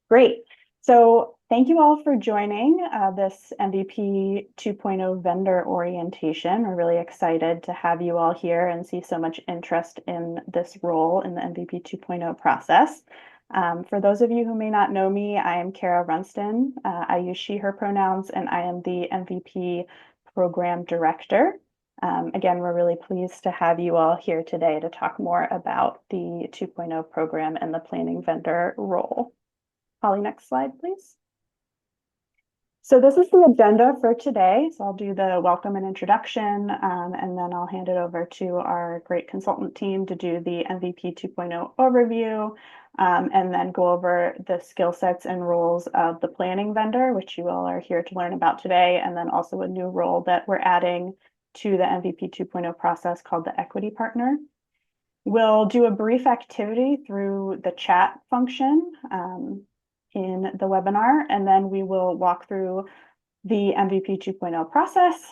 Great. So thank you all for joining this MVP 2.0 vendor orientation. We're really excited to have you all here and see so much interest in this role in the MVP 2.0 process. For those of you who may not know me, I am Kara Runston. I use she, her pronouns, and I am the MVP Program Director. Again, we're really pleased to have you all here today to talk more about the 2.0 program and the planning vendor role. Holly, next slide, please. So this is the agenda for today. So I'll do the welcome and introduction, and then I'll hand it over to our great consultant team to do the MVP 2.0 overview, and then go over the skill sets and roles of the planning vendor, which you all are here to learn about today, and then also a new role that we're adding to the MVP 2.0 process called the equity partner. We'll do a brief activity through the chat function in the webinar, and then we will walk through the MVP 2.0 process.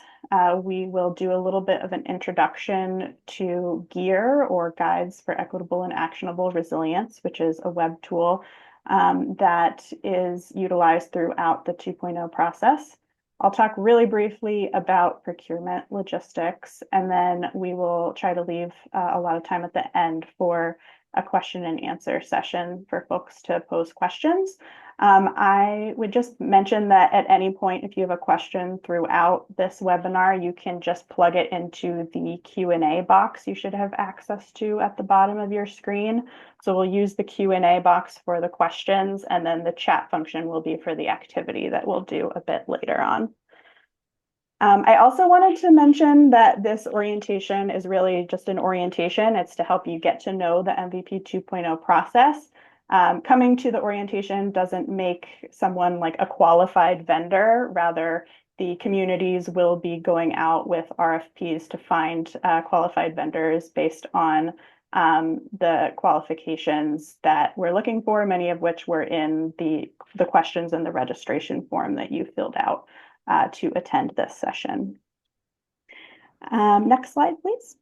We will do a little bit of an introduction to GEAR, or Guides for Equitable and Actionable Resilience, which is a web tool that is utilized throughout the 2.0 process. I'll talk really briefly about procurement logistics, and then we will try to leave a lot of time at the end for a question and answer session for folks to pose questions. I would just mention that at any point, if you have a question throughout this webinar, you can just plug it into the Q&A box you should have access to at the bottom of your screen. So we'll use the Q&A box for the questions, and then the chat function will be for the activity that we'll do a bit later on. I also wanted to mention that this orientation is really just an orientation. It's to help you get to know the MVP 2.0 process. Coming to the orientation doesn't make someone like a qualified vendor. Rather, the communities will be going out with RFPs to find qualified vendors based on the qualifications that we're looking for, many of which were in the questions in the registration form that you filled out to attend this session. Next slide, please.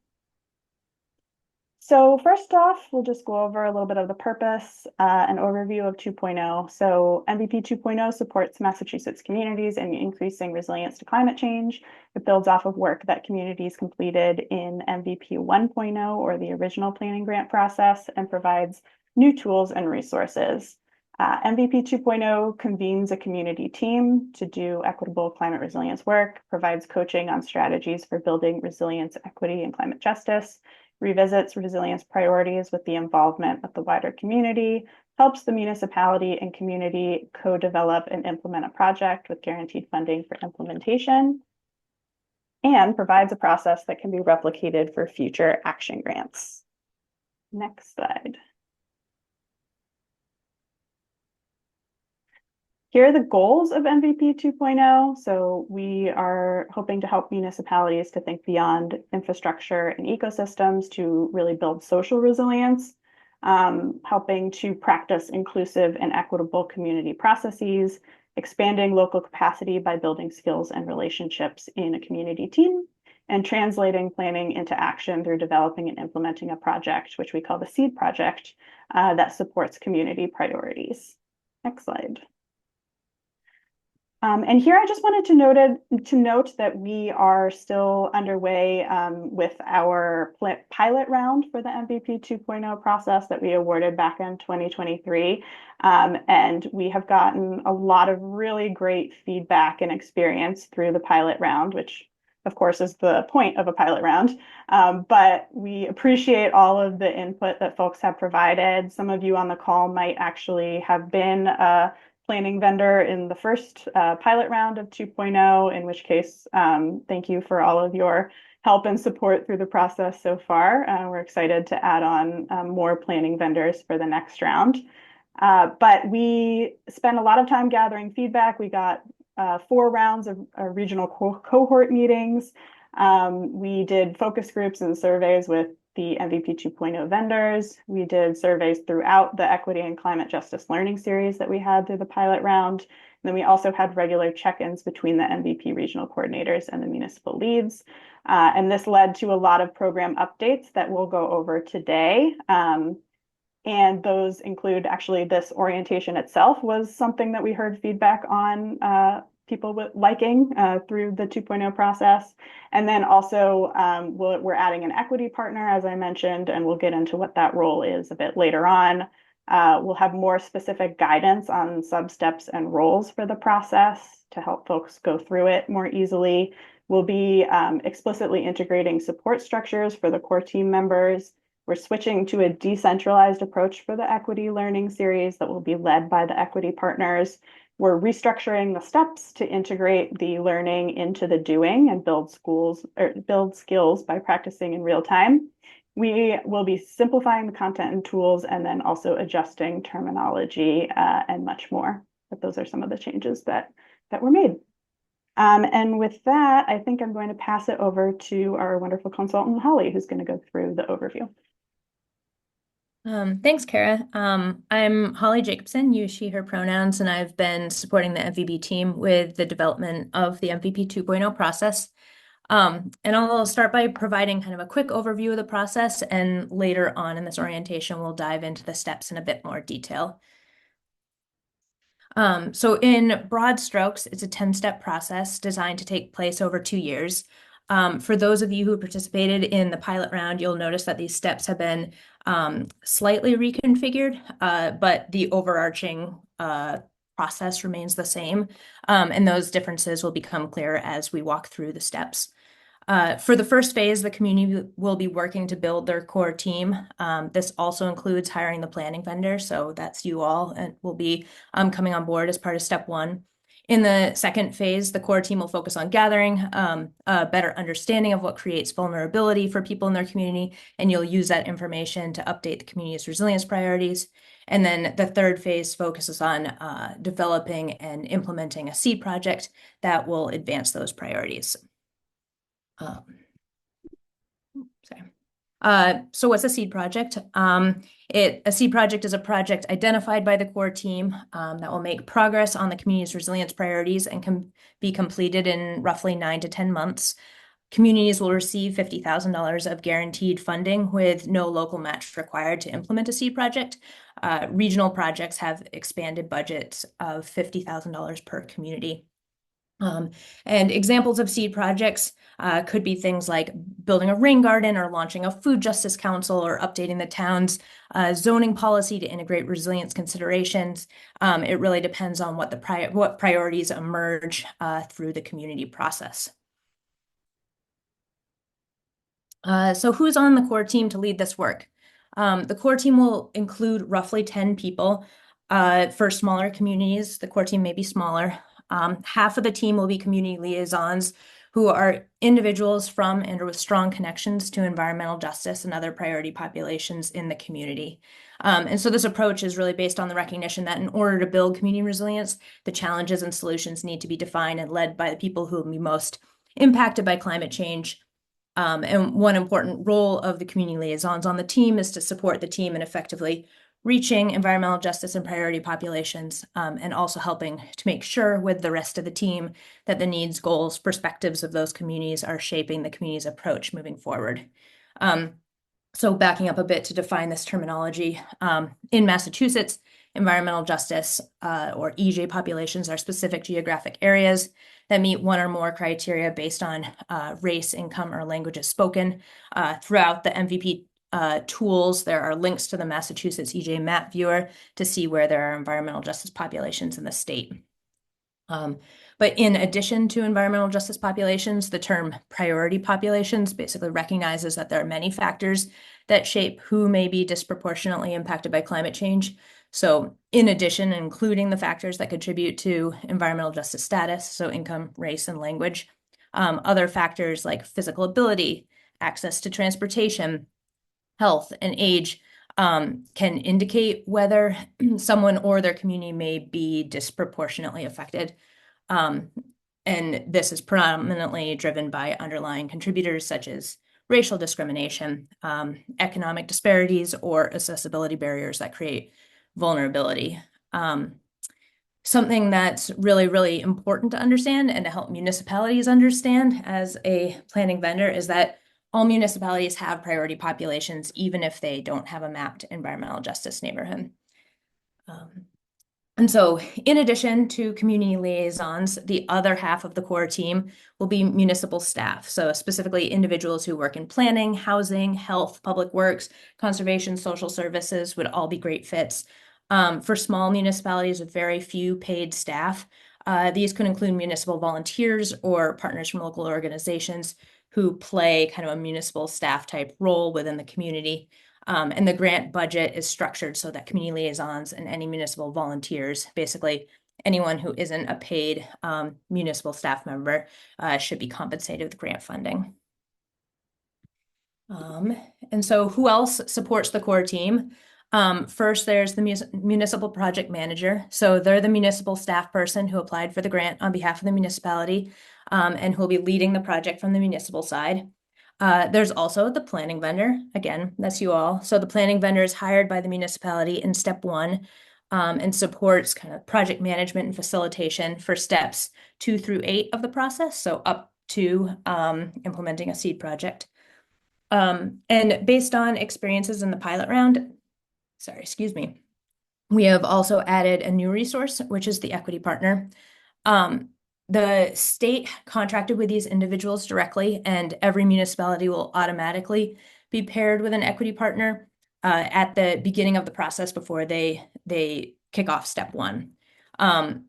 So first off, we'll just go over a little bit of the purpose and overview of 2.0. So MVP 2.0 supports Massachusetts communities in increasing resilience to climate change. It builds off of work that communities completed in MVP 1.0, or the original planning grant process, and provides new tools and resources. MVP 2.0 convenes a community team to do equitable climate resilience work, provides coaching on strategies for building resilience, equity, and climate justice, revisits resilience priorities with the involvement of the wider community, helps the municipality and community co-develop and implement a project with guaranteed funding for implementation, and provides a process that can be replicated for future action grants. Next slide. Here are the goals of MVP 2.0. So we are hoping to help municipalities to think beyond infrastructure and ecosystems to really build social resilience, helping to practice inclusive and equitable community processes, expanding local capacity by building skills and relationships in a community team, and translating planning into action through developing and implementing a project, which we call the SEED project, that supports community priorities. Next slide. And here I just wanted to note that we are still underway with our pilot round for the MVP 2.0 process that we awarded back in 2023. And we have gotten a lot of really great feedback and experience through the pilot round, which of course is the point of a pilot round. But we appreciate all of the input that folks have provided. Some of you on the call might actually have been planning vendor in the first pilot round of 2.0, in which case, thank you for all of your help and support through the process so far. We're excited to add on more planning vendors for the next round. But we spent a lot of time gathering feedback. We got 4 rounds of regional cohort meetings. We did focus groups and surveys with the MVP 2.0 vendors. We did surveys throughout the equity and climate justice learning series that we had through the pilot round. And then we also had regular check-ins between the MVP regional coordinators and the municipal leads. And this led to a lot of program updates that we'll go over today. And those include actually this orientation itself was something that we heard feedback on people liking through the 2.0 process. And then also we're adding an equity partner, as I mentioned, and we'll get into what that role is a bit later on. We'll have more specific guidance on sub-steps and roles for the process to help folks go through it more easily. We'll be explicitly integrating support structures for the core team members. We're switching to a decentralized approach for the equity learning series that will be led by the equity partners. We're restructuring the steps to integrate the learning into the doing and build skills by practicing in real time. We will be simplifying the content and tools and then also adjusting terminology and much more. But those are some of the changes that were made. And with that, I think I'm going to pass it over to our wonderful consultant, Holly, who's going to go through the overview. Thanks, Kara. I'm Holly Jacobson, use she, her pronouns, and I've been supporting the MVP team with the development of the MVP 2.0 process. And I'll start by providing kind of a quick overview of the process, and later on in this orientation, we'll dive into the steps in a bit more detail. So in broad strokes, it's a 10-step process designed to take place over 2 years. For those of you who participated in the pilot round, you'll notice that these steps have been slightly reconfigured, but the overarching process remains the same. And those differences will become clear as we walk through the steps. For the first phase, the community will be working to build their core team. This also includes hiring the planning vendor, so that's you all, and will be coming on board as part of step 1. In the second phase, the core team will focus on gathering a better understanding of what creates vulnerability for people in their community, and you'll use that information to update the community's resilience priorities. And then the third phase focuses on developing and implementing a seed project that will advance those priorities. So what's a seed project? A seed project is a project identified by the core team that will make progress on the community's resilience priorities and can be completed in roughly 9 to 10 months. Communities will receive $50,000 of guaranteed funding with no local match required to implement a seed project. Regional projects have expanded budgets of $50,000 per community. And examples of seed projects could be things like building a rain garden or launching a food justice council or updating the town's zoning policy to integrate resilience considerations. It really depends on what priorities emerge through the community process. So who's on the core team to lead this work? The core team will include roughly 10 people. For smaller communities, the core team may be smaller. Half of the team will be community liaisons who are individuals from and with strong connections to environmental justice and other priority populations in the community. And so this approach is really based on the recognition that in order to build community resilience, the challenges and solutions need to be defined and led by the people who will be most impacted by climate change. And one important role of the community liaisons on the team is to support the team in effectively reaching environmental justice and priority populations, and also helping to make sure with the rest of the team that the needs, goals, perspectives of those communities are shaping the community's approach moving forward. So backing up a bit to define this terminology, in Massachusetts, environmental justice or EJ populations are specific geographic areas that meet one or more criteria based on race, income, or languages spoken. Throughout the MVP tools, there are links to the Massachusetts EJ map viewer to see where there are environmental justice populations in the state. But in addition to environmental justice populations, the term priority populations basically recognizes that there are many factors that shape who may be disproportionately impacted by climate change. So in addition, including the factors that contribute to environmental justice status, so income, race, and language, other factors like physical ability, access to transportation, health, and age can indicate whether someone or their community may be disproportionately affected. And this is predominantly driven by underlying contributors such as racial discrimination, economic disparities, or accessibility barriers that create vulnerability. Something that's really, really important to understand and to help municipalities understand as a planning vendor is that all municipalities have priority populations, even if they don't have a mapped environmental justice neighborhood. And so in addition to community liaisons, the other half of the core team will be municipal staff. So specifically individuals who work in planning, housing, health, public works, conservation, social services would all be great fits. For small municipalities with very few paid staff, these could include municipal volunteers or partners from local organizations who play kind of a municipal staff type role within the community. And the grant budget is structured so that community liaisons and any municipal volunteers, basically anyone who isn't a paid municipal staff member, should be compensated with grant funding. And so who else supports the core team? First, there's the municipal project manager. So they're the municipal staff person who applied for the grant on behalf of the municipality, and who will be leading the project from the municipal side. There's also the planning vendor. Again, that's you all. So the planning vendor is hired by the municipality in step 1, and supports kind of project management and facilitation for steps 2 through 8 of the process. So up to implementing a seed project. And based on experiences in the pilot round, we have also added a new resource, which is the equity partner. The state contracted with these individuals directly, and every municipality will automatically be paired with an equity partner at the beginning of the process before they kick off step 1.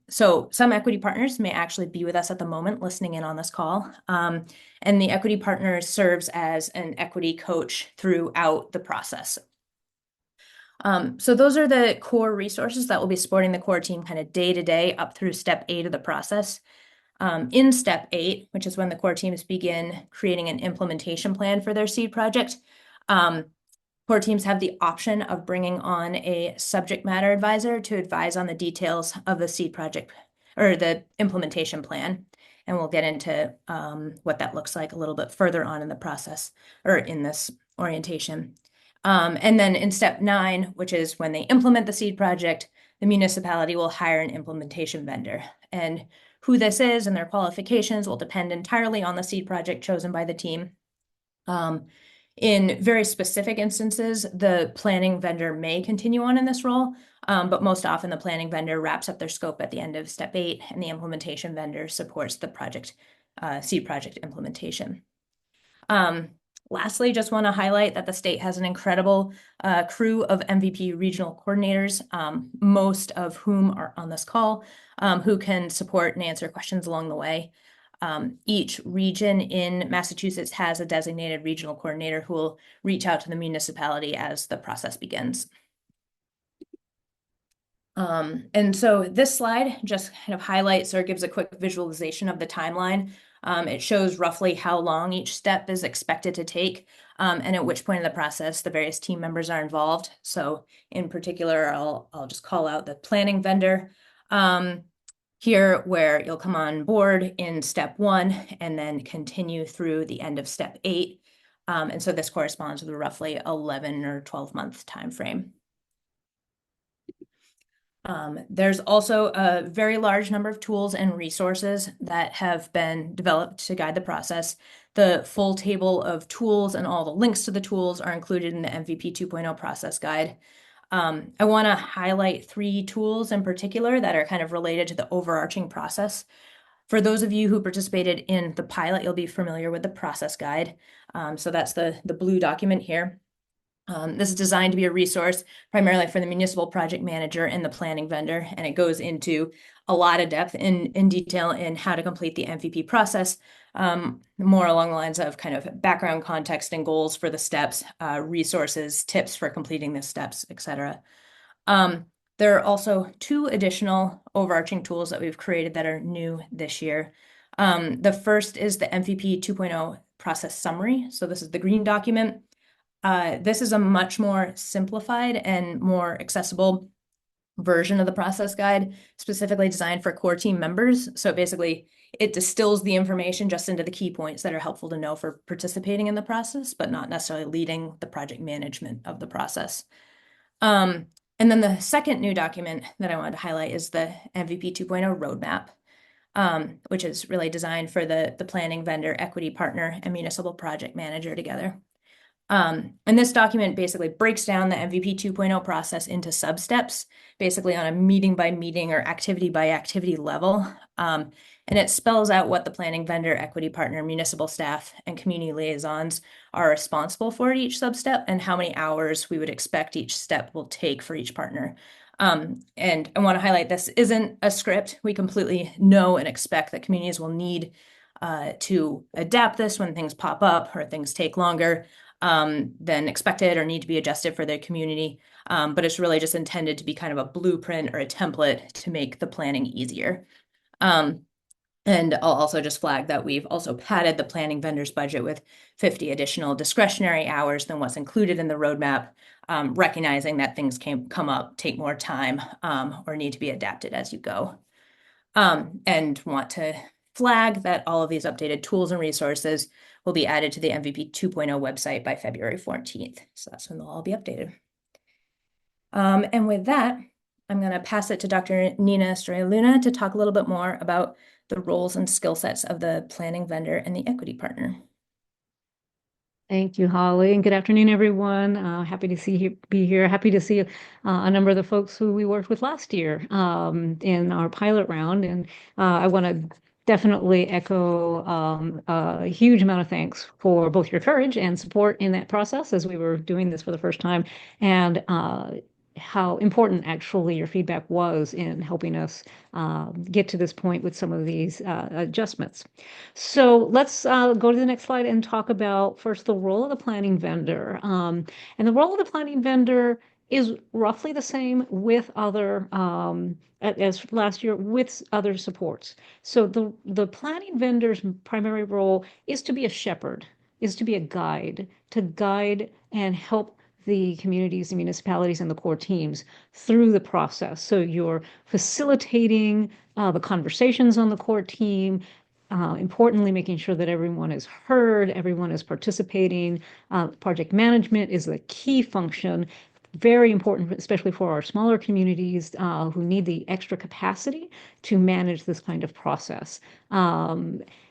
So some equity partners may actually be with us at the moment listening in on this call. And the equity partner serves as an equity coach throughout the process. So those are the core resources that will be supporting the core team kind of day to day up through step 8 of the process. In step 8, which is when the core teams begin creating an implementation plan for their seed project, core teams have the option of bringing on a subject matter advisor to advise on the details of the seed project or the implementation plan. And we'll get into what that looks like a little bit further on in the process or in this orientation. And then in step 9, which is when they implement the seed project, the municipality will hire an implementation vendor. And who this is and their qualifications will depend entirely on the seed project chosen by the team. In very specific instances, the planning vendor may continue on in this role, but most often the planning vendor wraps up their scope at the end of step 8, and the implementation vendor supports the project, seed project implementation. Lastly, just want to highlight that the state has an incredible crew of MVP regional coordinators, most of whom are on this call, who can support and answer questions along the way. Each region in Massachusetts has a designated regional coordinator who will reach out to the municipality as the process begins. And so this slide just kind of highlights or gives a quick visualization of the timeline. It shows roughly how long each step is expected to take, and at which point in the process the various team members are involved. So in particular, I'll just call out the planning vendor here, where you'll come on board in step 1 and then continue through the end of step 8. And so this corresponds with a roughly 11 or 12-month time frame. There's also a very large number of tools and resources that have been developed to guide the process. The full table of tools and all the links to the tools are included in the MVP 2.0 process guide. I want to highlight 3 tools in particular that are kind of related to the overarching process. For those of you who participated in the pilot, you'll be familiar with the process guide. So that's the blue document here. This is designed to be a resource primarily for the municipal project manager and the planning vendor, and it goes into a lot of depth in detail in how to complete the MVP process, more along the lines of kind of background context and goals for the steps, resources, tips for completing the steps, etc. There are also 2 additional overarching tools that we've created that are new this year. The first is the MVP 2.0 process summary. So this is the green document. This is a much more simplified and more accessible version of the process guide, specifically designed for core team members. So basically, it distills the information just into the key points that are helpful to know for participating in the process, but not necessarily leading the project management of the process. And then the second new document that I wanted to highlight is the MVP 2.0 roadmap. which is really designed for the planning vendor, equity partner, and municipal project manager together. And this document basically breaks down the MVP 2.0 process into sub-steps, basically on a meeting by meeting or activity by activity level. And it spells out what the planning vendor, equity partner, municipal staff, and community liaisons are responsible for at each sub-step and how many hours we would expect each step will take for each partner. And I want to highlight this isn't a script. We completely know and expect that communities will need to adapt this when things pop up or things take longer than expected or need to be adjusted for their community. But it's really just intended to be kind of a blueprint or a template to make the planning easier. And I'll also just flag that we've also padded the planning vendor's budget with 50 additional discretionary hours than what's included in the roadmap, recognizing that things can come up, take more time, or need to be adapted as you go. And want to flag that all of these updated tools and resources will be added to the MVP 2.0 website by February 14th. So that's when they'll all be updated. And with that, I'm going to pass it to Dr. Nina Estrella-Luna to talk a little bit more about the roles and skill sets of the planning vendor and the equity partner. Thank you, Holly, and good afternoon, everyone. Happy to be here. Happy to see a number of the folks who we worked with last year in our pilot round. And I want to definitely echo a huge amount of thanks for both your courage and support in that process as we were doing this for the first time, and how important actually your feedback was in helping us get to this point with some of these adjustments. So let's go to the next slide and talk about first the role of the planning vendor. And the role of the planning vendor is roughly the same with other as last year with other supports. So the planning vendor's primary role is to be a shepherd, is to be a guide, to guide and help the communities, the municipalities, and the core teams through the process. So you're facilitating the conversations on the core team, importantly, making sure that everyone is heard, everyone is participating. Project management is a key function, very important, especially for our smaller communities who need the extra capacity to manage this kind of process.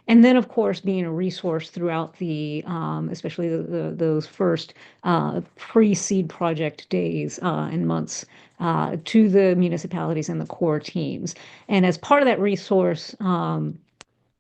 And then, of course, being a resource throughout especially those first pre-seed project days and months to the municipalities and the core teams. And as part of that resource,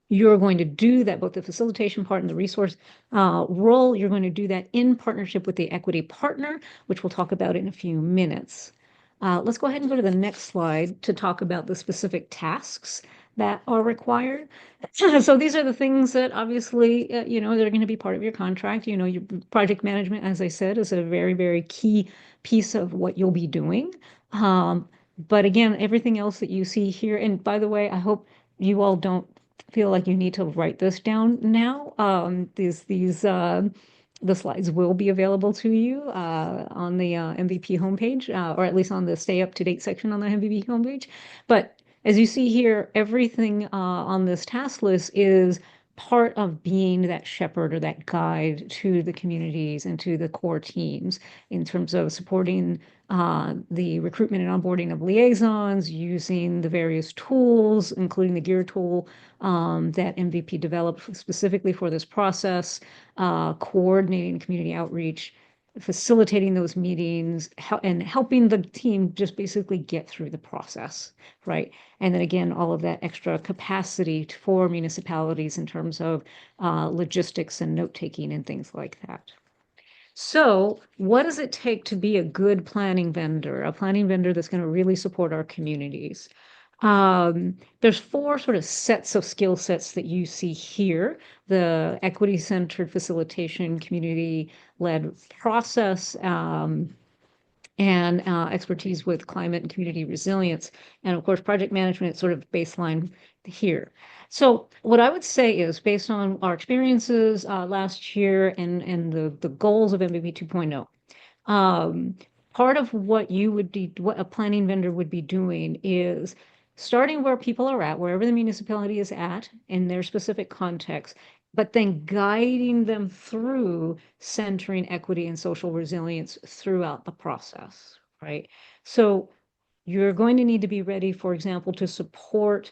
you're going to do that, both the facilitation part and the resource role, you're going to do that in partnership with the equity partner, which we'll talk about in a few minutes. Let's go ahead and go to the next slide to talk about the specific tasks that are required. So these are the things that obviously, they're going to be part of your contract. Your project management, as I said, is a very, very key piece of what you'll be doing. But again, everything else that you see here, and by the way, I hope you all don't feel like you need to write this down now. The slides will be available to you on the MVP homepage, or at least on the Stay Up to Date section on the MVP homepage. But as you see here, everything on this task list is part of being that shepherd or that guide to the communities and to the core teams in terms of supporting the recruitment and onboarding of liaisons, using the various tools, including the gear tool that MVP developed specifically for this process, coordinating community outreach, facilitating those meetings, and helping the team just basically get through the process, right? And then again, all of that extra capacity for municipalities in terms of logistics and note-taking and things like that. So what does it take to be a good planning vendor, a planning vendor that's going to really support our communities? There's four sort of sets of skill sets that you see here: the equity-centered facilitation, community-led process, and expertise with climate and community resilience, and of course, project management sort of baseline here. So what I would say is, based on our experiences last year and the goals of MVP 2.0, part of what what a planning vendor would be doing is starting where people are at, wherever the municipality is at in their specific context, but then guiding them through centering equity and social resilience throughout the process, right? So you're going to need to be ready, for example, to support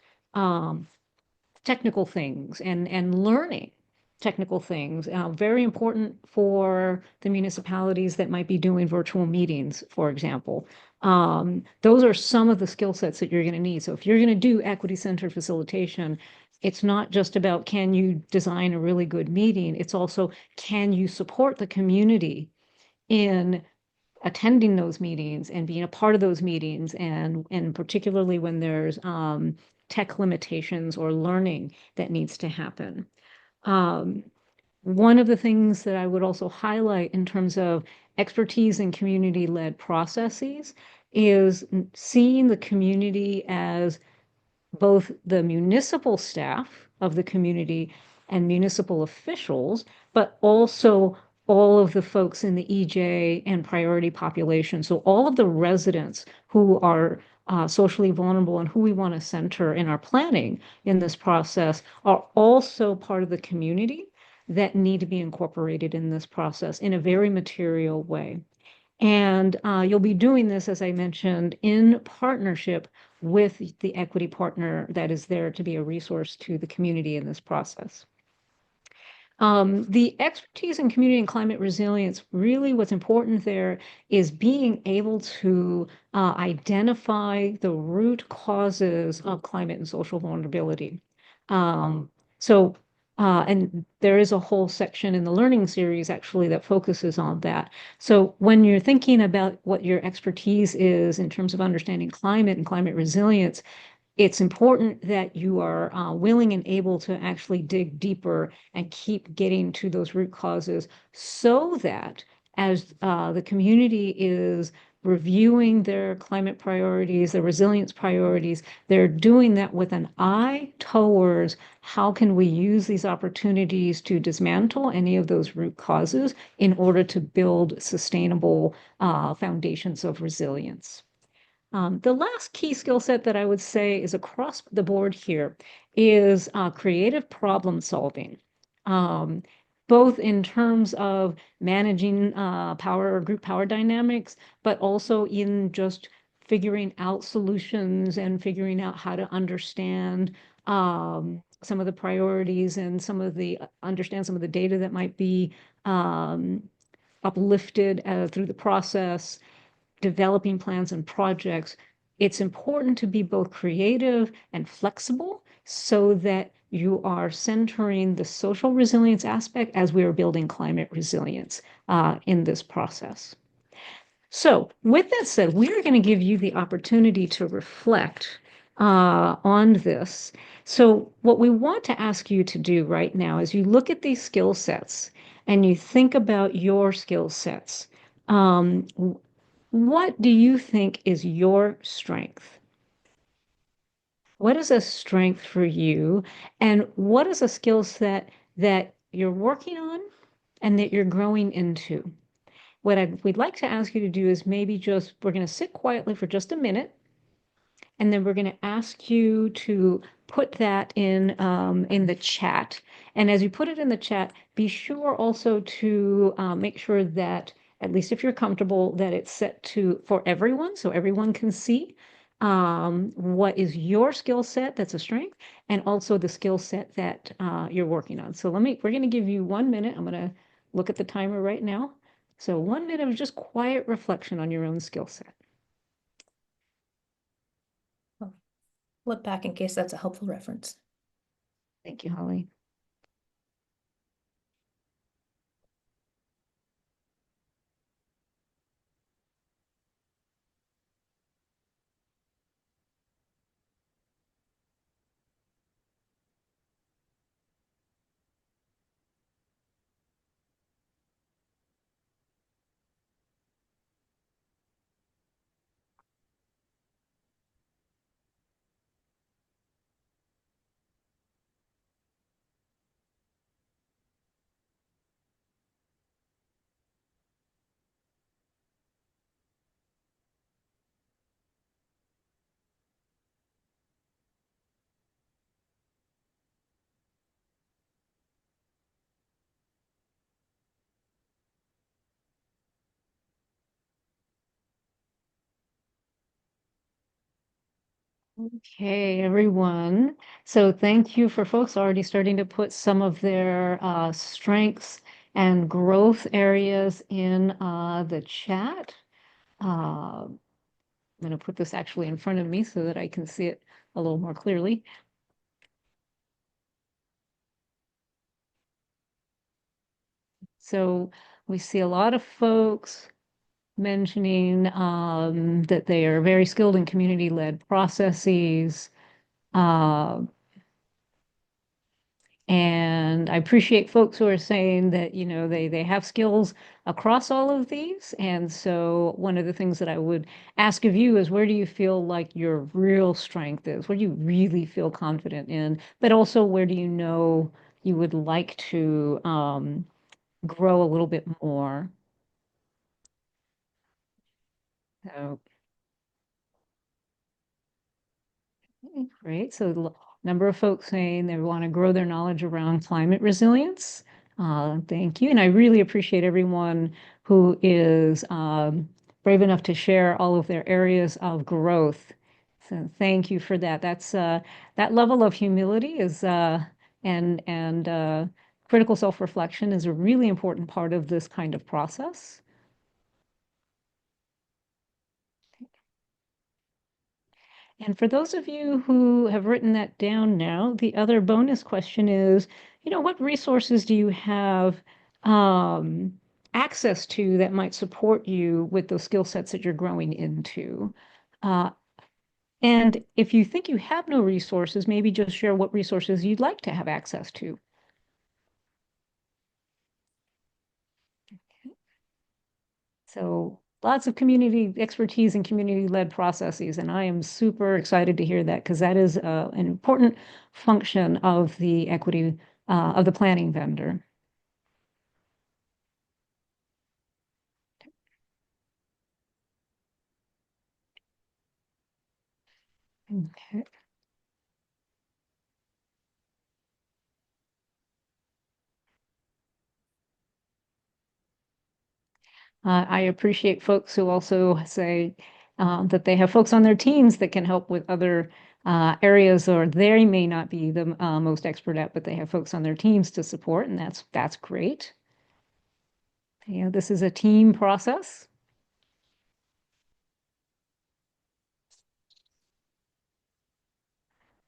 technical things and learning technical things. Very important for the municipalities that might be doing virtual meetings, for example. Those are some of the skill sets that you're going to need. So if you're going to do equity-centered facilitation, it's not just about can you design a really good meeting, it's also can you support the community in attending those meetings and being a part of those meetings, and particularly when there's tech limitations or learning that needs to happen. One of the things that I would also highlight in terms of expertise in community-led processes is seeing the community as both the municipal staff of the community and municipal officials, but also all of the folks in the EJ and priority population. So all of the residents who are socially vulnerable and who we want to center in our planning in this process are also part of the community that need to be incorporated in this process in a very material way. And you'll be doing this, as I mentioned, in partnership with the equity partner that is there to be a resource to the community in this process. The expertise in community and climate resilience, really what's important there is being able to identify the root causes of climate and social vulnerability. So and there is a whole section in the learning series actually that focuses on that. So when you're thinking about what your expertise is in terms of understanding climate and climate resilience, it's important that you are willing and able to actually dig deeper and keep getting to those root causes so that as the community is reviewing their climate priorities, their resilience priorities, they're doing that with an eye towards how can we use these opportunities to dismantle any of those root causes in order to build sustainable foundations of resilience. The last key skill set that I would say is across the board here is creative problem solving, both in terms of managing power or group power dynamics, but also in just figuring out solutions and figuring out how to understand some of the priorities and understand some of the data that might be uplifted through the process, developing plans and projects. It's important to be both creative and flexible so that you are centering the social resilience aspect as we are building climate resilience in this process. So with that said, we are going to give you the opportunity to reflect on this. So what we want to ask you to do right now is you look at these skill sets and you think about your skill sets. What do you think is your strength? What is a strength for you? And what is a skill set that you're working on and that you're growing into? What we'd like to ask you to do is maybe we're going to sit quietly for just a minute, and then we're going to ask you to put that in the chat. And as you put it in the chat, be sure also to make sure that, at least if you're comfortable, that it's set to for everyone, so everyone can see what is your skill set that's a strength, and also the skill set that you're working on. So we're going to give you 1 minute. I'm going to look at the timer right now. So 1 minute of just quiet reflection on your own skill set. Flip back in case that's a helpful reference. Thank you, Holly. Okay, everyone. So thank you for folks already starting to put some of their strengths and growth areas in the chat. I'm going to put this actually in front of me so that I can see it a little more clearly. So we see a lot of folks mentioning that they are very skilled in community-led processes. Uh, And I appreciate folks who are saying that, they have skills across all of these. And so one of the things that I would ask of you is, where do you feel like your real strength is? What do you really feel confident in? But also, where do you know you would like to grow a little bit more? So, okay, great. So number of folks saying they want to grow their knowledge around climate resilience. Thank you. And I really appreciate everyone who is brave enough to share all of their areas of growth. So thank you for that. That's that level of humility is and critical self-reflection is a really important part of this kind of process. And for those of you who have written that down now, the other bonus question is, what resources do you have access to that might support you with those skill sets that you're growing into? Uh, and if you think you have no resources, maybe just share what resources you'd like to have access to. So lots of community expertise and community-led processes, and I am super excited to hear that because that is an important function of the equity of the planning vendor. Okay. I appreciate folks who also say that they have folks on their teams that can help with other areas, or they may not be the most expert at, but they have folks on their teams to support, and that's great. This is a team process.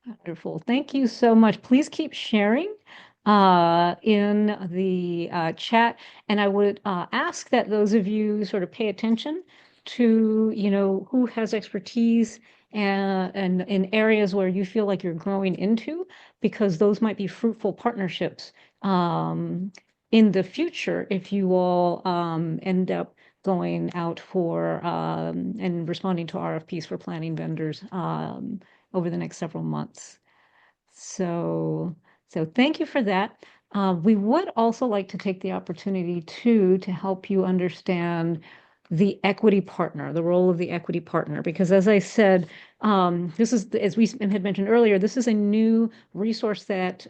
Wonderful. Thank you so much. Please keep sharing in the chat. And I would ask that those of you sort of pay attention to, who has expertise and in areas where you feel like you're growing into, because those might be fruitful partnerships in the future if you all end up going out for and responding to RFPs for planning vendors over the next several months. So, so thank you for that. We would also like to take the opportunity to help you understand the equity partner, the role of the equity partner, because as I said, this is, as we had mentioned earlier, this is a new resource that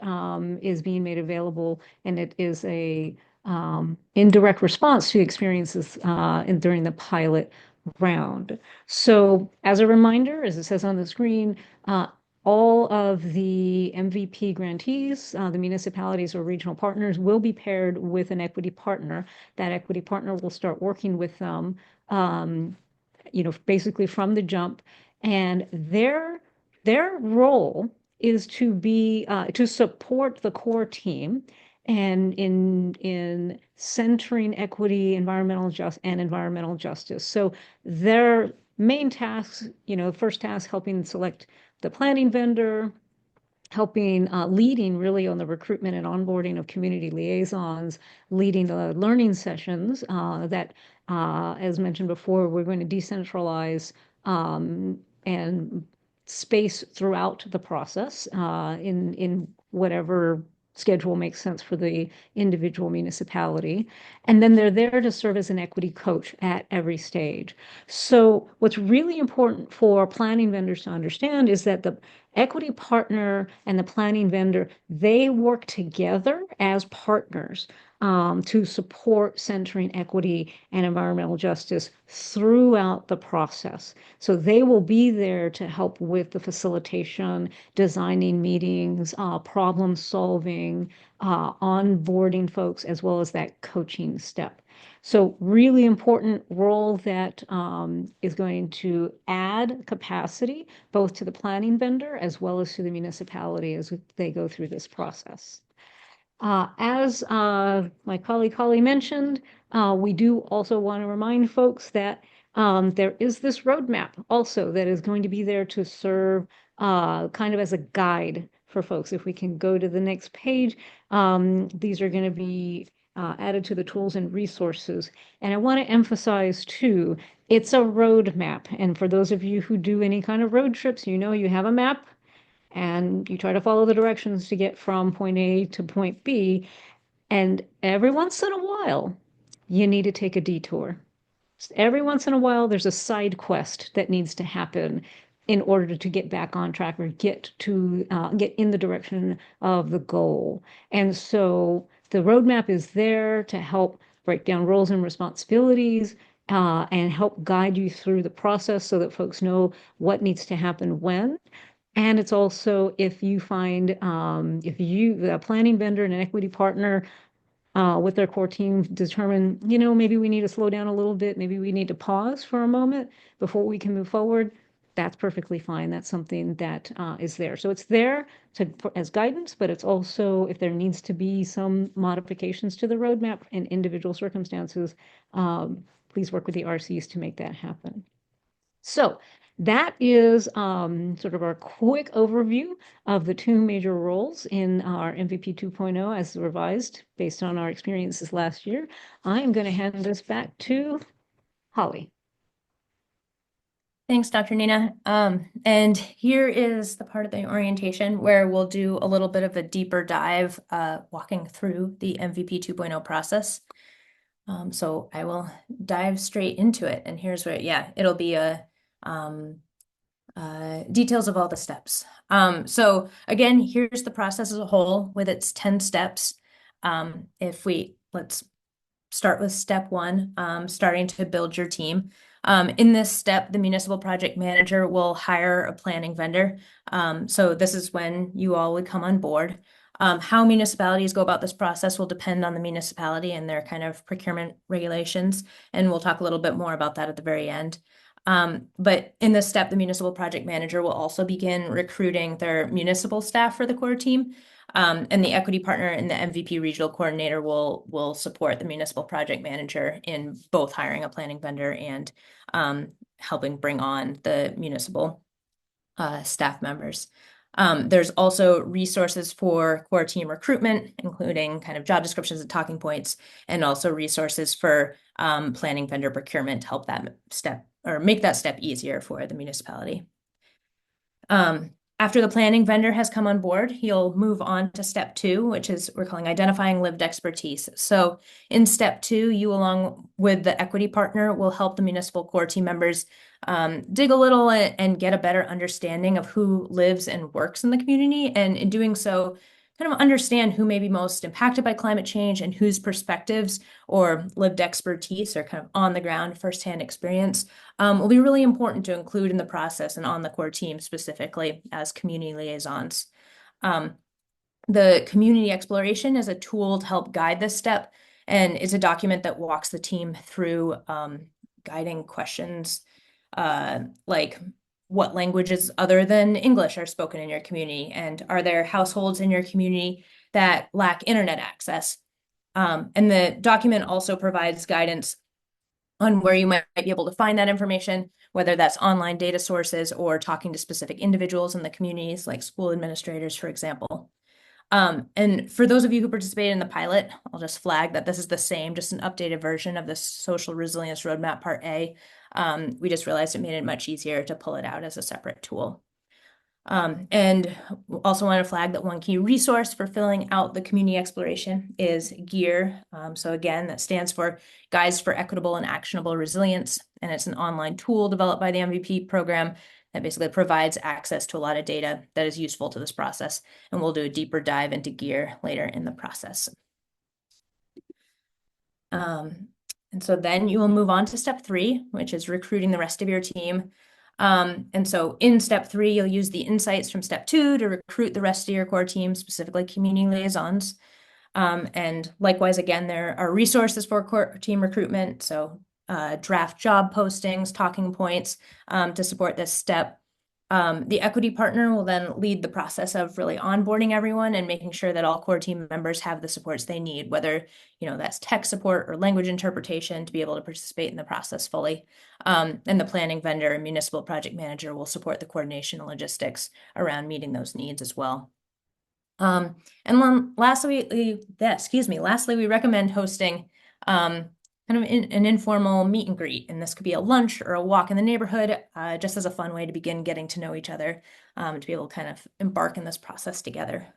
is being made available, and it is a indirect response to experiences during the pilot round. So as a reminder, as it says on the screen, all of the MVP grantees, the municipalities or regional partners, will be paired with an equity partner. That equity partner will start working with them, basically from the jump. And their role is to be to support the core team and in centering equity, environmental justice. So their main tasks, first task, helping select the planning vendor, helping leading really on the recruitment and onboarding of community liaisons, leading the learning sessions that, as mentioned before, we're going to decentralize and space throughout the process in whatever schedule makes sense for the individual municipality. And then they're there to serve as an equity coach at every stage. So what's really important for planning vendors to understand is that the equity partner and the planning vendor, they work together as partners. to support centering equity and environmental justice throughout the process. So they will be there to help with the facilitation, designing meetings, problem solving, onboarding folks, as well as that coaching step. So really important role that is going to add capacity both to the planning vendor as well as to the municipality as they go through this process. As my colleague Holly mentioned, we do also want to remind folks that there is this roadmap also that is going to be there to serve kind of as a guide for folks. If we can go to the next page, these are going to be added to the tools and resources. And I want to emphasize too, it's a roadmap. And for those of you who do any kind of road trips, you know you have a map and you try to follow the directions to get from point A to point B. And every once in a while, you need to take a detour. Every once in a while, there's a side quest that needs to happen in order to get back on track or get in the direction of the goal. And so the roadmap is there to help break down roles and responsibilities and help guide you through the process so that folks know what needs to happen when. And it's also if you find, if you, a planning vendor and an equity partner with their core team determine, maybe we need to slow down a little bit, maybe we need to pause for a moment before we can move forward, that's perfectly fine. That's something that is there. So it's there as guidance, but it's also if there needs to be some modifications to the roadmap in individual circumstances, please work with the RCs to make that happen. So that is sort of our quick overview of the two major roles in our MVP 2.0 as revised based on our experiences last year. I'm going to hand this back to Holly. Thanks, Dr. Nina. And here is the part of the orientation where we'll do a little bit of a deeper dive, walking through the MVP 2.0 process. So I will dive straight into it. And here's where, it'll be details of all the steps. So again, here's the process as a whole with its 10 steps. Let's start with step 1, starting to build your team. In this step, the municipal project manager will hire a planning vendor. So this is when you all would come on board. How municipalities go about this process will depend on the municipality and their kind of procurement regulations. And we'll talk a little bit more about that at the very end. But in this step, the municipal project manager will also begin recruiting their municipal staff for the core team. And the equity partner and the MVP regional coordinator will support the municipal project manager in both hiring a planning vendor and helping bring on the municipal staff members. There's also resources for core team recruitment, including kind of job descriptions and talking points, and also resources for planning vendor procurement to help that step or make that step easier for the municipality. After the planning vendor has come on board, you'll move on to step 2, which is we're calling identifying lived expertise. So in step 2, you along with the equity partner will help the municipal core team members dig a little and get a better understanding of who lives and works in the community. And in doing so, kind of understand who may be most impacted by climate change and whose perspectives or lived expertise or kind of on the ground firsthand experience will be really important to include in the process and on the core team specifically as community liaisons. The community exploration is a tool to help guide this step and is a document that walks the team through guiding questions like what languages other than English are spoken in your community? And are there households in your community that lack internet access? And the document also provides guidance on where you might be able to find that information, whether that's online data sources or talking to specific individuals in the communities, like school administrators, for example. And for those of you who participated in the pilot, I'll just flag that this is the same, just an updated version of the Social Resilience Roadmap Part A. We just realized it made it much easier to pull it out as a separate tool. And also want to flag that one key resource for filling out the community exploration is GEAR. So again, that stands for Guides for Equitable and Actionable Resilience. And it's an online tool developed by the MVP program that basically provides access to a lot of data that is useful to this process. And we'll do a deeper dive into GEAR later in the process. And so then you will move on to step 3, which is recruiting the rest of your team. And so in step 3, you'll use the insights from step 2 to recruit the rest of your core team, specifically community liaisons. And likewise, again, there are resources for core team recruitment. So draft job postings, talking points to support this step. The equity partner will then lead the process of really onboarding everyone and making sure that all core team members have the supports they need, whether that's tech support or language interpretation to be able to participate in the process fully. And the planning vendor and municipal project manager will support the coordination and logistics around meeting those needs as well. And then lastly, we recommend hosting kind of an informal meet and greet. And this could be a lunch or a walk in the neighborhood, just as a fun way to begin getting to know each other, to be able to kind of embark in this process together.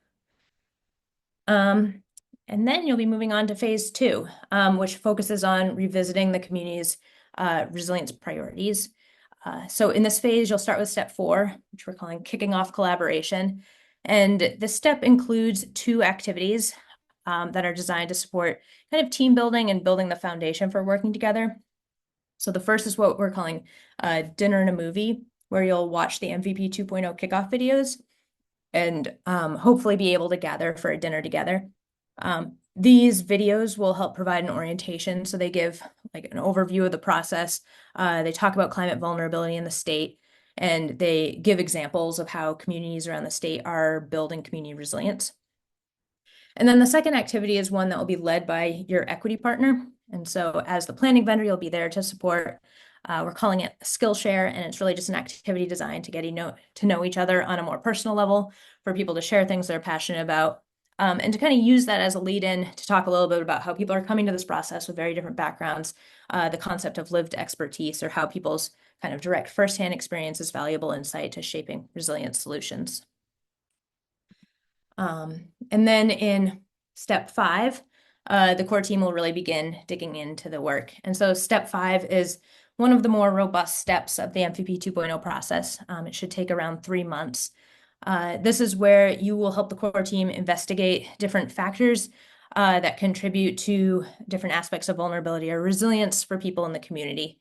And then you'll be moving on to phase 2, which focuses on revisiting the community's resilience priorities. So in this phase, you'll start with step 4, which we're calling kicking off collaboration. And this step includes 2 activities that are designed to support kind of team building and building the foundation for working together. So the first is what we're calling dinner and a movie, where you'll watch the MVP 2.0 kickoff videos and hopefully be able to gather for a dinner together. These videos will help provide an orientation. So they give like an overview of the process. They talk about climate vulnerability in the state, and they give examples of how communities around the state are building community resilience. And then the second activity is one that will be led by your equity partner. And so as the planning vendor, you'll be there to support. We're calling it Skillshare, and it's really just an activity designed to get to know each other on a more personal level, for people to share things they're passionate about, and to kind of use that as a lead-in to talk a little bit about how people are coming to this process with very different backgrounds, the concept of lived expertise, or how people's kind of direct firsthand experience is valuable insight to shaping resilient solutions. And then in step 5, the core team will really begin digging into the work. And so step 5 is one of the more robust steps of the MVP 2.0 process. It should take around 3 months. This is where you will help the core team investigate different factors that contribute to different aspects of vulnerability or resilience for people in the community.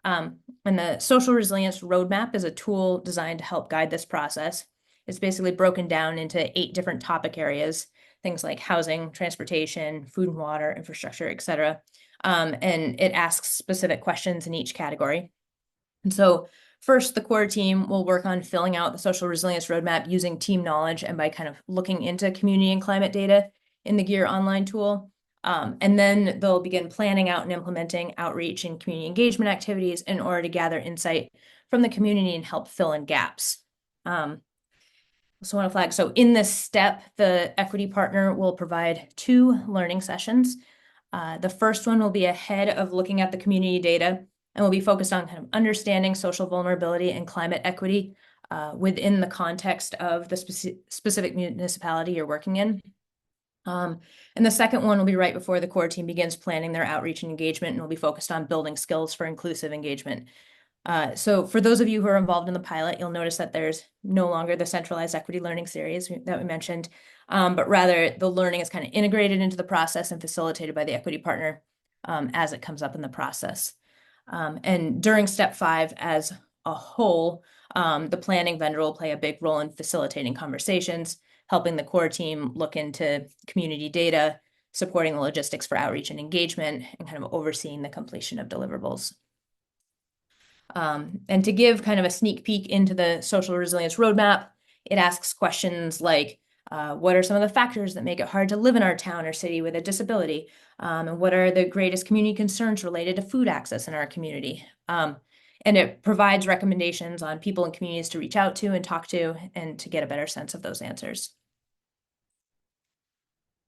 And the social resilience roadmap is a tool designed to help guide this process. It's basically broken down into 8 different topic areas, things like housing, transportation, food and water, infrastructure, et cetera. And it asks specific questions in each category. And so first, the core team will work on filling out the social resilience roadmap using team knowledge and by kind of looking into community and climate data in the GEAR online tool. And then they'll begin planning out and implementing outreach and community engagement activities in order to gather insight from the community and help fill in gaps. So I want to flag, so in this step, the equity partner will provide 2 learning sessions. The first one will be ahead of looking at the community data, and will be focused on kind of understanding social vulnerability and climate equity within the context of the specific municipality you're working in. And the second one will be right before the core team begins planning their outreach and engagement, and will be focused on building skills for inclusive engagement. So for those of you who are involved in the pilot, you'll notice that there's no longer the centralized equity learning series that we mentioned, but rather the learning is kind of integrated into the process and facilitated by the equity partner as it comes up in the process. And during step 5 as a whole, the planning vendor will play a big role in facilitating conversations, helping the core team look into community data, supporting the logistics for outreach and engagement, and kind of overseeing the completion of deliverables. And to give kind of a sneak peek into the social resilience roadmap, it asks questions like, what are some of the factors that make it hard to live in our town or city with a disability? And what are the greatest community concerns related to food access in our community? And it provides recommendations on people and communities to reach out to and talk to, and to get a better sense of those answers.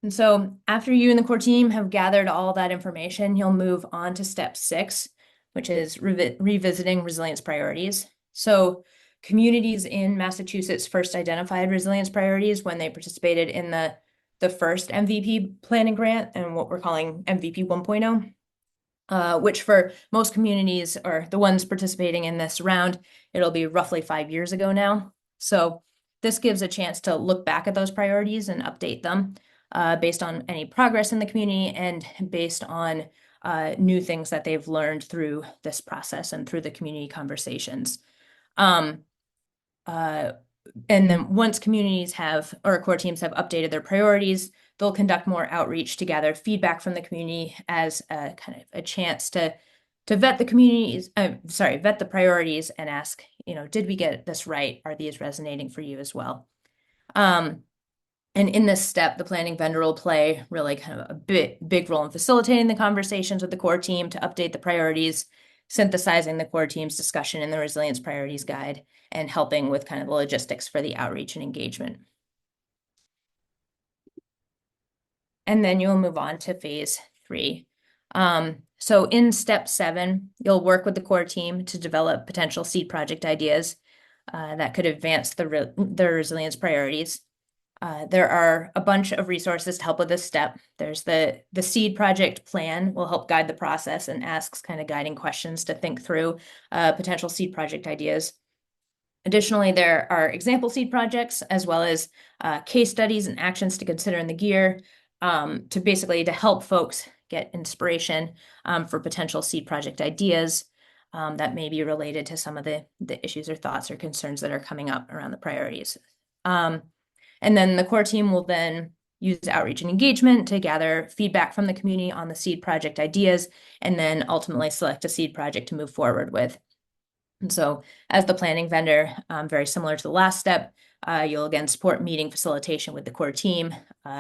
And so after you and the core team have gathered all that information, you'll move on to step 6, which is revisiting resilience priorities. So communities in Massachusetts first identified resilience priorities when they participated in the first MVP planning grant, and what we're calling MVP 1.0, which for most communities, or the ones participating in this round, it'll be roughly 5 years ago now. So this gives a chance to look back at those priorities and update them based on any progress in the community, and based on new things that they've learned through this process and through the community conversations. And then once communities have, or core teams have updated their priorities, they'll conduct more outreach to gather feedback from the community as a kind of a chance to vet the communities, vet the priorities and ask, did we get this right? Are these resonating for you as well? And in this step, the planning vendor will play really kind of a big role in facilitating the conversations with the core team to update the priorities, synthesizing the core team's discussion in the Resilience Priorities Guide, and helping with kind of the logistics for the outreach and engagement. And then you'll move on to phase 3. So in step 7, you'll work with the core team to develop potential seed project ideas that could advance the resilience priorities. There are a bunch of resources to help with this step. There's the seed project plan will help guide the process and asks kind of guiding questions to think through potential seed project ideas. Additionally, there are example seed projects as well as case studies and actions to consider in the GEAR to help folks get inspiration for potential seed project ideas that may be related to some of the issues or thoughts or concerns that are coming up around the priorities. And then the core team will then use outreach and engagement to gather feedback from the community on the seed project ideas, and then ultimately select a seed project to move forward with. And so as the planning vendor, very similar to the last step, you'll again support meeting facilitation with the core team,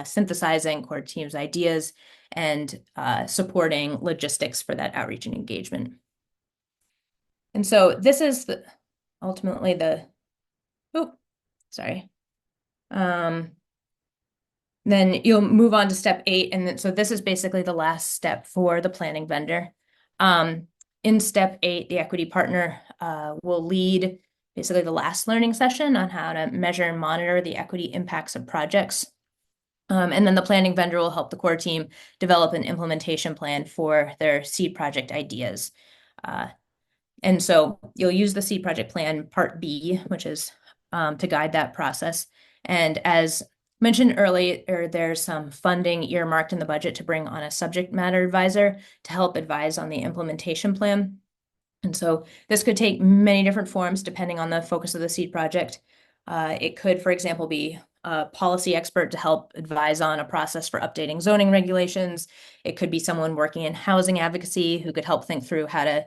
synthesizing core team's ideas, and supporting logistics for that outreach and engagement. And so this is ultimately then you'll move on to step 8. And then, so this is basically the last step for the planning vendor. In step 8, the equity partner will lead basically the last learning session on how to measure and monitor the equity impacts of projects. And then the planning vendor will help the core team develop an implementation plan for their seed project ideas. And so you'll use the seed project plan part B, which is to guide that process. And as mentioned earlier, there's some funding earmarked in the budget to bring on a subject matter advisor to help advise on the implementation plan. And so this could take many different forms depending on the focus of the seed project. It could, for example, be a policy expert to help advise on a process for updating zoning regulations. It could be someone working in housing advocacy who could help think through how to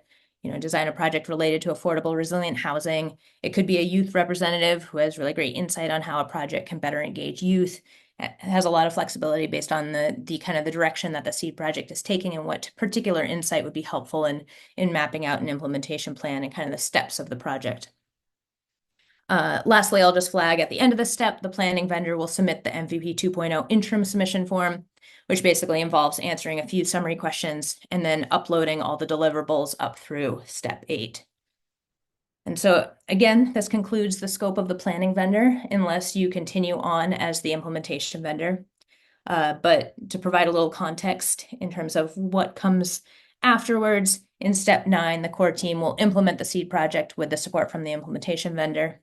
design a project related to affordable, resilient housing. It could be a youth representative who has really great insight on how a project can better engage youth. It has a lot of flexibility based on the kind of the direction that the seed project is taking and what particular insight would be helpful in mapping out an implementation plan and kind of the steps of the project. Lastly, I'll just flag at the end of the step, the planning vendor will submit the MVP 2.0 interim submission form, which basically involves answering a few summary questions and then uploading all the deliverables up through step 8. And so again, this concludes the scope of the planning vendor unless you continue on as the implementation vendor. But to provide a little context in terms of what comes afterwards, in step 9, the core team will implement the seed project with the support from the implementation vendor.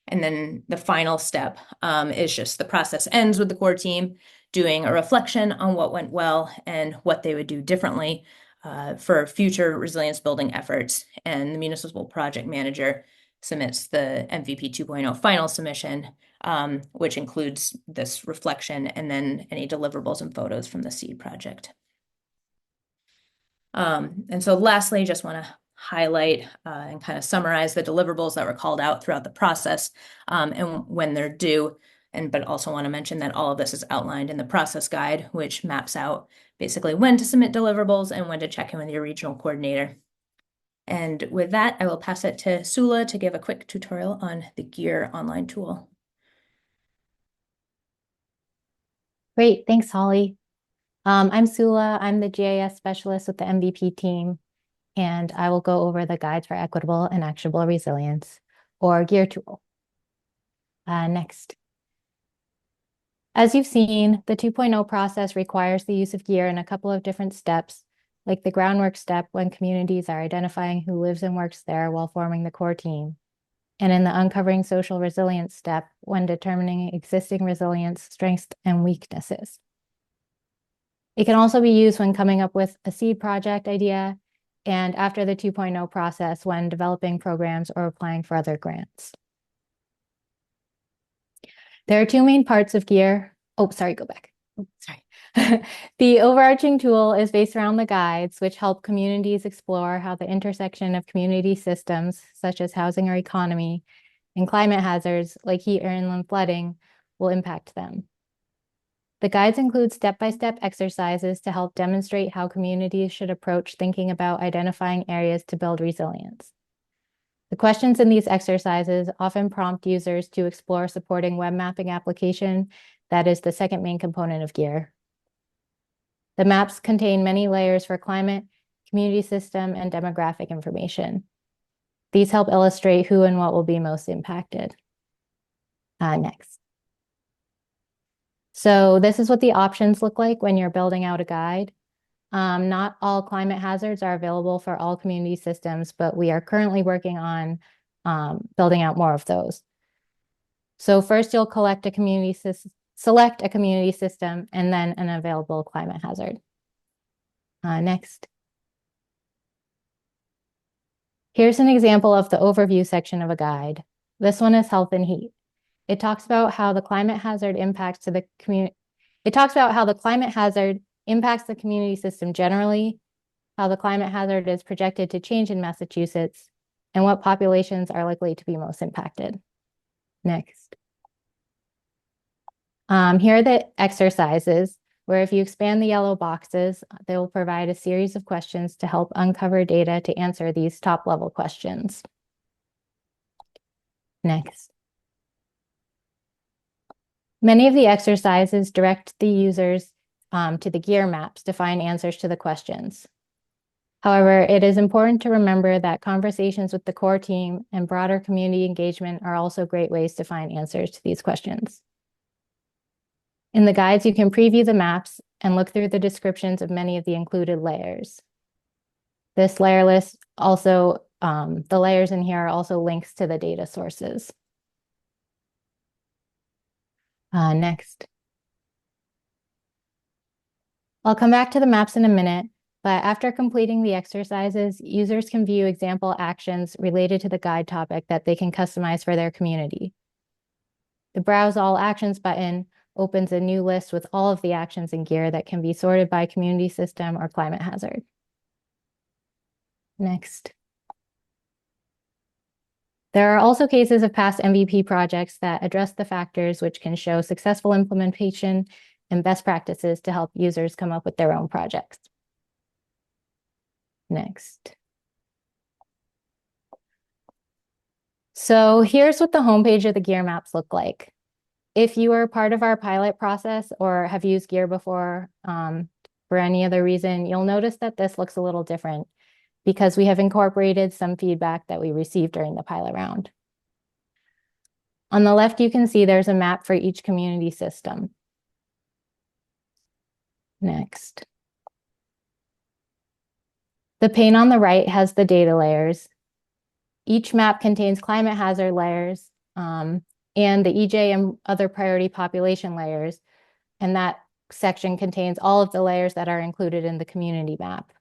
And then the final step is just the process ends with the core team doing a reflection on what went well and what they would do differently for future resilience building efforts. And the municipal project manager submits the MVP 2.0 final submission, which includes this reflection and then any deliverables and photos from the seed project. And so lastly, just want to highlight and kind of summarize the deliverables that were called out throughout the process and when they're due. But also want to mention that all of this is outlined in the process guide, which maps out basically when to submit deliverables and when to check in with your regional coordinator. And with that, I will pass it to Sula to give a quick tutorial on the GEAR online tool. Great, thanks, Holly. I'm Sula. I'm the GIS specialist with the MVP team, and I will go over the guides for equitable and actionable resilience, or GEAR tool. Next. As you've seen, the 2.0 process requires the use of GEAR in a couple of different steps, like the groundwork step when communities are identifying who lives and works there while forming the core team, and in the uncovering social resilience step when determining existing resilience strengths and weaknesses. It can also be used when coming up with a seed project idea and after the 2.0 process when developing programs or applying for other grants. There are two main parts of GEAR. Oh, sorry, go back. Oh, sorry. The overarching tool is based around the guides, which help communities explore how the intersection of community systems, such as housing or economy, and climate hazards like heat or inland flooding, will impact them. The guides include step-by-step exercises to help demonstrate how communities should approach thinking about identifying areas to build resilience. The questions in these exercises often prompt users to explore supporting web mapping application that is the second main component of GEAR. The maps contain many layers for climate, community system, and demographic information. These help illustrate who and what will be most impacted. Next. So this is what the options look like when you're building out a guide. Not all climate hazards are available for all community systems, but we are currently working on building out more of those. So first you'll select a community system and then an available climate hazard. Next. Here's an example of the overview section of a guide. This one is health and heat. It talks about how the climate hazard impacts the community. It talks about how the climate hazard impacts the community system generally, how the climate hazard is projected to change in Massachusetts, and what populations are likely to be most impacted. Next. Here are the exercises where if you expand the yellow boxes, they will provide a series of questions to help uncover data to answer these top-level questions. Next. Many of the exercises direct the users to the GEAR maps to find answers to the questions. However, it is important to remember that conversations with the core team and broader community engagement are also great ways to find answers to these questions. In the guides, you can preview the maps and look through the descriptions of many of the included layers. This layer list also, the layers in here are also links to the data sources. Next. I'll come back to the maps in a minute, but after completing the exercises, users can view example actions related to the guide topic that they can customize for their community. The Browse All Actions button opens a new list with all of the actions in GEAR that can be sorted by community system or climate hazard. Next. There are also cases of past MVP projects that address the factors which can show successful implementation and best practices to help users come up with their own projects. Next. So here's what the homepage of the GEAR maps look like. If you are part of our pilot process or have used GEAR before for any other reason, you'll notice that this looks a little different because we have incorporated some feedback that we received during the pilot round. On the left, you can see there's a map for each community system. Next. The pane on the right has the data layers. Each map contains climate hazard layers and the EJ and other priority population layers. And that section contains all of the layers that are included in the community map.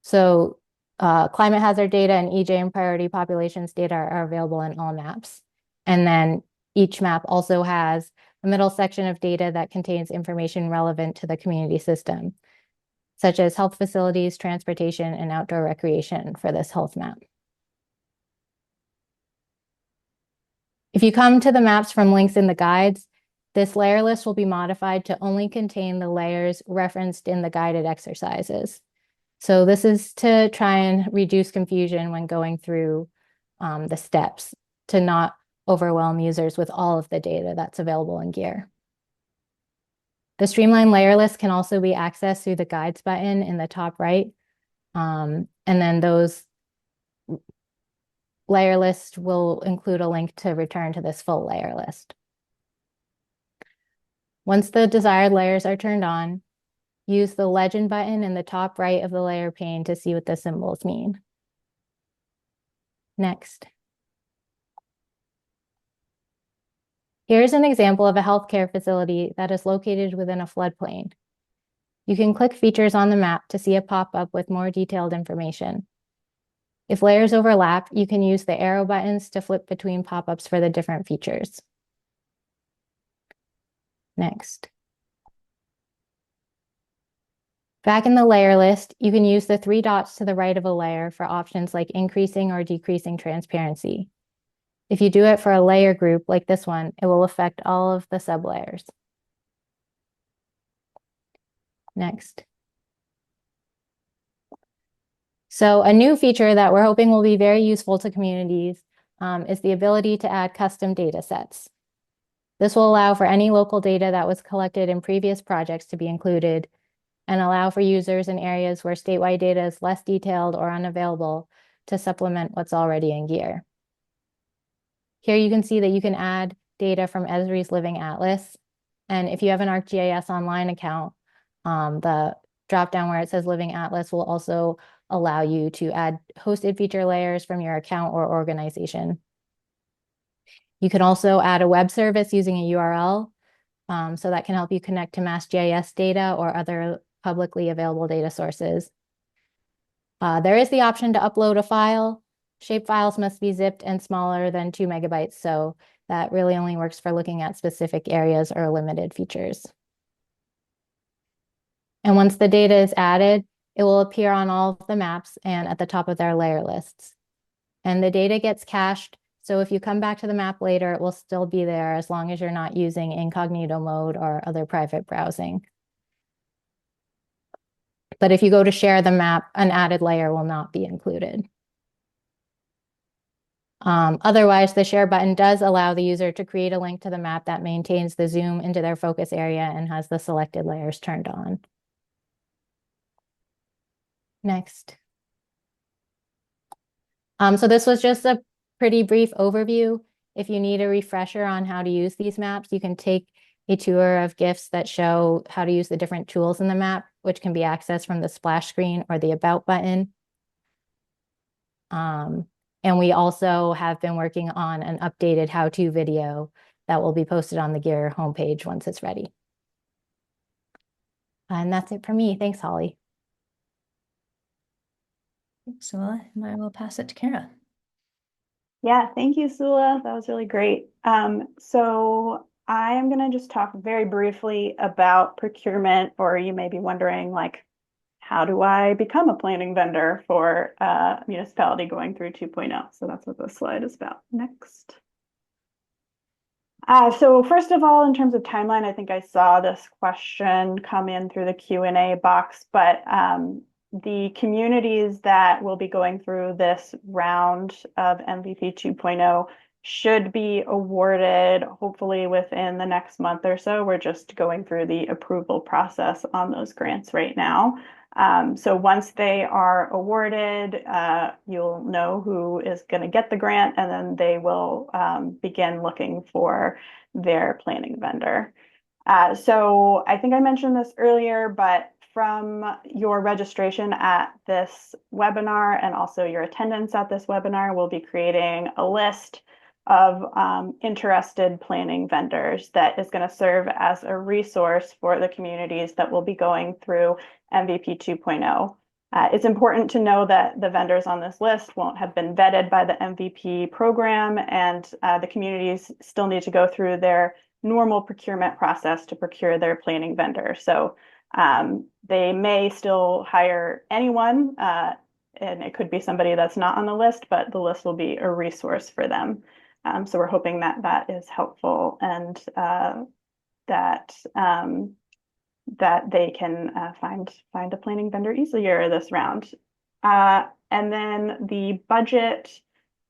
So climate hazard data and EJ and priority populations data are available in all maps. And then each map also has a middle section of data that contains information relevant to the community system, such as health facilities, transportation, and outdoor recreation for this health map. If you come to the maps from links in the guides, this layer list will be modified to only contain the layers referenced in the guided exercises. So this is to try and reduce confusion when going through the steps to not overwhelm users with all of the data that's available in GEAR. The streamlined layer list can also be accessed through the guides button in the top right. And then those layer lists will include a link to return to this full layer list. Once the desired layers are turned on, use the legend button in the top right of the layer pane to see what the symbols mean. Next. Here's an example of a healthcare facility that is located within a floodplain. You can click features on the map to see a pop-up with more detailed information. If layers overlap, you can use the arrow buttons to flip between pop-ups for the different features. Next. Back in the layer list, you can use the 3 dots to the right of a layer for options like increasing or decreasing transparency. If you do it for a layer group like this one, it will affect all of the sublayers. Next. So a new feature that we're hoping will be very useful to communities is the ability to add custom data sets. This will allow for any local data that was collected in previous projects to be included and allow for users in areas where statewide data is less detailed or unavailable to supplement what's already in GEAR. Here you can see that you can add data from Esri's Living Atlas. And if you have an ArcGIS Online account, the dropdown where it says Living Atlas will also allow you to add hosted feature layers from your account or organization. You can also add a web service using a URL, so that can help you connect to MassGIS data or other publicly available data sources. There is the option to upload a file. Shapefiles must be zipped and smaller than 2 megabytes, so that really only works for looking at specific areas or limited features. And once the data is added, it will appear on all of the maps and at the top of their layer lists. And the data gets cached, so if you come back to the map later, it will still be there as long as you're not using incognito mode or other private browsing. But if you go to share the map, an added layer will not be included. Otherwise, the share button does allow the user to create a link to the map that maintains the zoom into their focus area and has the selected layers turned on. Next. So this was just a pretty brief overview. If you need a refresher on how to use these maps, you can take a tour of GIFs that show how to use the different tools in the map, which can be accessed from the splash screen or the About button. And we also have been working on an updated how-to video that will be posted on the GEAR homepage once it's ready. And that's it for me. Thanks, Holly. Thanks, Sula, and I will pass it to Kara. Yeah, thank you, Sula. That was really great. So I'm going to just talk very briefly about procurement, or you may be wondering, like, how do I become a planning vendor for a municipality going through 2.0? So that's what this slide is about. Next. So first of all, in terms of timeline, I think I saw this question come in through the Q&A box, but the communities that will be going through this round of MVP 2.0 should be awarded hopefully within the next month or so. We're just going through the approval process on those grants right now. So once they are awarded, you'll know who is going to get the grant, and then they will begin looking for their planning vendor. So I think I mentioned this earlier, but from your registration at this webinar and also your attendance at this webinar, we'll be creating a list of interested planning vendors that is going to serve as a resource for the communities that will be going through MVP 2.0. It's important to know that the vendors on this list won't have been vetted by the MVP program, and the communities still need to go through their normal procurement process to procure their planning vendor. So they may still hire anyone, and it could be somebody that's not on the list, but the list will be a resource for them. So we're hoping that that is helpful, and that they can find a planning vendor easier this round. And then the budget,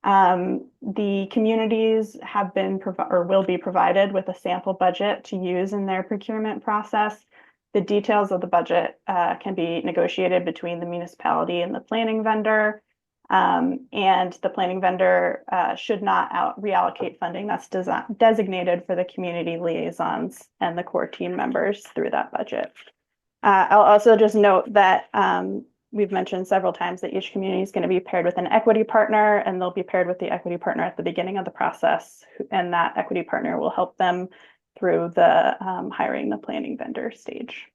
the communities have been or will be provided with a sample budget to use in their procurement process. The details of the budget can be negotiated between the municipality and the planning vendor. And the planning vendor should not reallocate funding that's designated for the community liaisons and the core team members through that budget. I'll also just note that we've mentioned several times that each community is going to be paired with an equity partner, and they'll be paired with the equity partner at the beginning of the process, and that equity partner will help them through the hiring the planning vendor stage.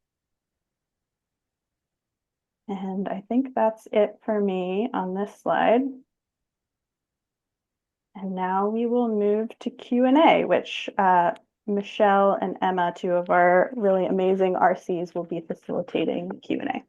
And I think that's it for me on this slide. And now we will move to Q&A, which Michelle and Emma, two of our really amazing RCs, will be facilitating Q&A.